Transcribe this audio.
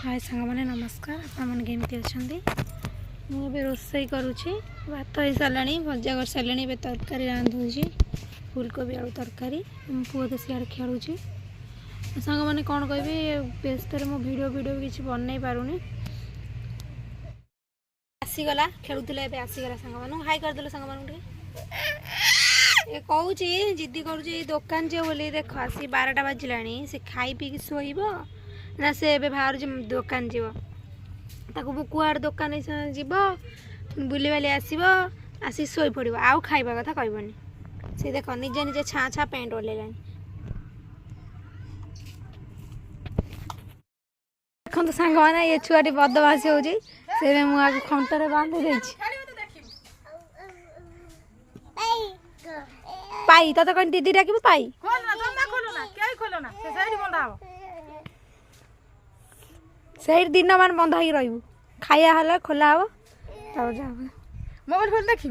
हाय सांग मैंने नमस्कार आपने केमती अच्छा मुझे रोसई करुँची भात हो सारा भजा कर सारे तरकारी रांधुची फुलकोबी आलू तरकारी पुओ तो सियाड़े खेलुची सांग मैंने कौन कह व्यस्त मो भिडियो किसी बनई पारुनी आसीगला खेलुला आसीगला सांग मान हाई करदे सांग मान कहूँ जिद्दी करुँच दुकान जे बोली देख आसी 12टा बाजिला से खाई पी शोब ना से बाहर दुकान जीव ताकू कुआड़ दुकान जीव बुली बाली आसब आसी शोई पड़ आउ खाइबा कथा कहबनी से देख निजे निजे छाँ छाँ पैंट ओल्ला देखो सांग मैंने ये छुआटी बदमाशी होगी से मुझे खंटर बांधि दे पाई तो कौन दीदी डाक पाई से दिन मान बंद हो रही खाया हल खोला हम मोबाइल खोल देखी